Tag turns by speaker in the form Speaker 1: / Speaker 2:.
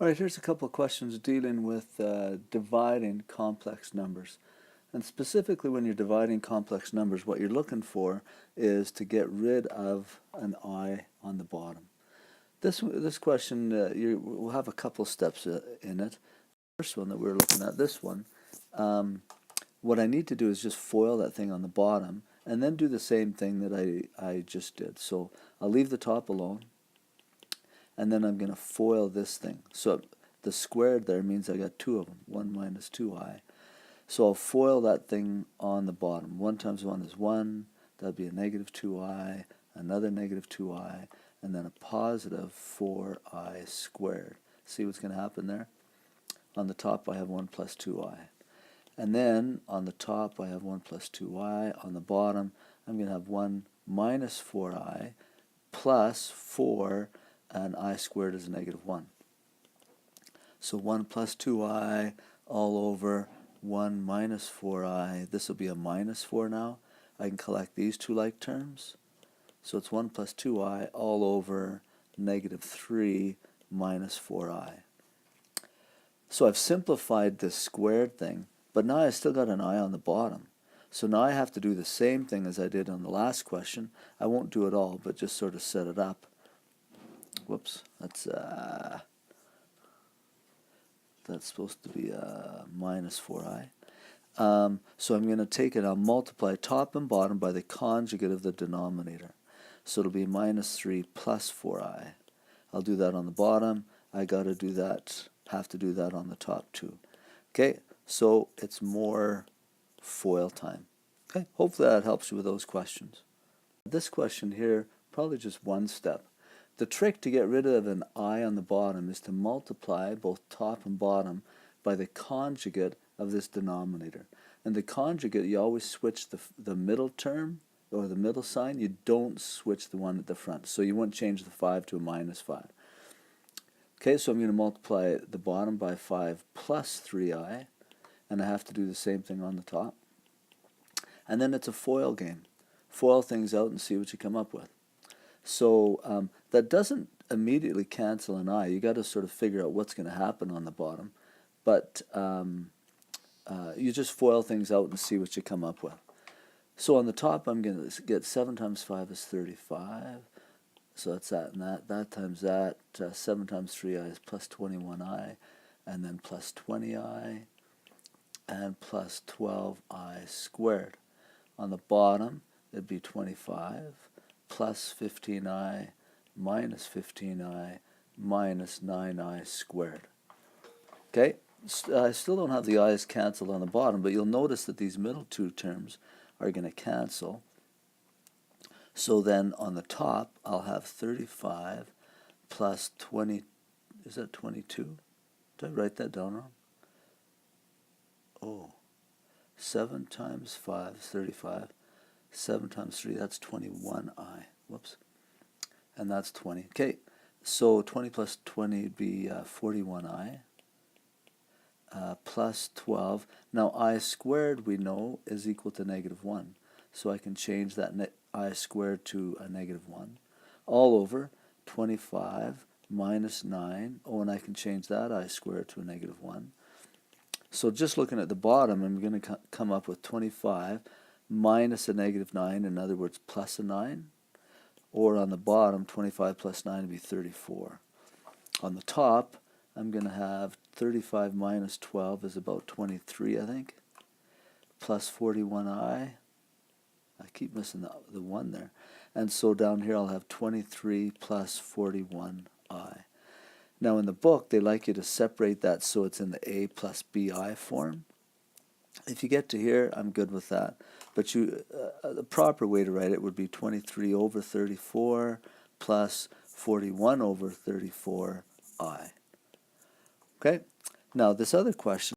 Speaker 1: All right, here's a couple of questions dealing with dividing complex numbers. And specifically when you're dividing complex numbers, what you're looking for is to get rid of an I on the bottom. This question, we'll have a couple steps in it. The first one that we're looking at, this one, what I need to do is just FOIL that thing on the bottom and then do the same thing that I just did. So I'll leave the top alone, and then I'm going to FOIL this thing. So the squared there means I got two of them, 1 minus 2i. So I'll FOIL that thing on the bottom. 1 times 1 is 1, that'd be a negative 2i, another negative 2i, and then a positive 4i squared. See what's going to happen there? On the top I have 1 plus 2i. And then on the top I have 1 plus 2i. On the bottom I'm going to have 1 minus 4i plus 4, and I squared is negative 1. So 1 plus 2i all over 1 minus 4i. This will be a minus 4 now. I can collect these two like terms. So it's 1 plus 2i all over negative 3 minus 4i. So I've simplified this squared thing, but now I've still got an I on the bottom. So now I have to do the same thing as I did on the last question. I won't do it all, but just sort of set it up. Whoops, that's supposed to be minus 4i. So I'm going to take it, I'll multiply top and bottom by the conjugate of the denominator. So it'll be minus 3 plus 4i. I'll do that on the bottom. I got to do that, have to do that on the top too. Okay, so it's more FOIL time. Okay, hopefully that helps you with those questions. This question here, probably just one step. The trick to get rid of an I on the bottom is to multiply both top and bottom by the conjugate of this denominator. And the conjugate, you always switch the middle term, or the middle sign. You don't switch the one at the front. So you won't change the 5 to a minus 5. Okay, so I'm going to multiply the bottom by 5 plus 3i, and I have to do the same thing on the top. And then it's a FOIL game. FOIL things out and see what you come up with. So that doesn't immediately cancel an I. You got to sort of figure out what's going to happen on the bottom. But you just FOIL things out and see what you come up with. So on the top I'm going to get 7 times 5 is 35. So that's that and that. That times that. 7 times 3i is plus 21i. And then plus 20i. And plus 12i squared. On the bottom it'd be 25 plus 15i minus 15i minus 9i squared. Okay, I still don't have the i's canceled on the bottom, but you'll notice that these middle two terms are going to cancel. So then on the top I'll have 35 plus 20, is that 22? Did I write that down wrong? Oh, 7 times 5 is 35. 7 times 3, that's 21i. Whoops. And that's 20. Okay, so 20 plus 20 would be 41i. Plus 12. Now I squared, we know, is equal to negative 1. So I can change that I squared to a negative 1. All over 25 minus 9. Oh, and I can change that I squared to a negative 1. So just looking at the bottom, I'm going to come up with 25 minus a negative 9, in other words, plus a 9. Or on the bottom, 25 plus 9 would be 34. On the top, I'm going to have 35 minus 12 is about 23, I think, plus 41i. I keep missing the 1 there. And so down here I'll have 23 plus 41i. Now in the book, they like you to separate that so it's in the a plus bi form. If you get to here, I'm good with that. But the proper way to write it would be 23 over 34 plus 41 over 34i. Okay? Now this other question,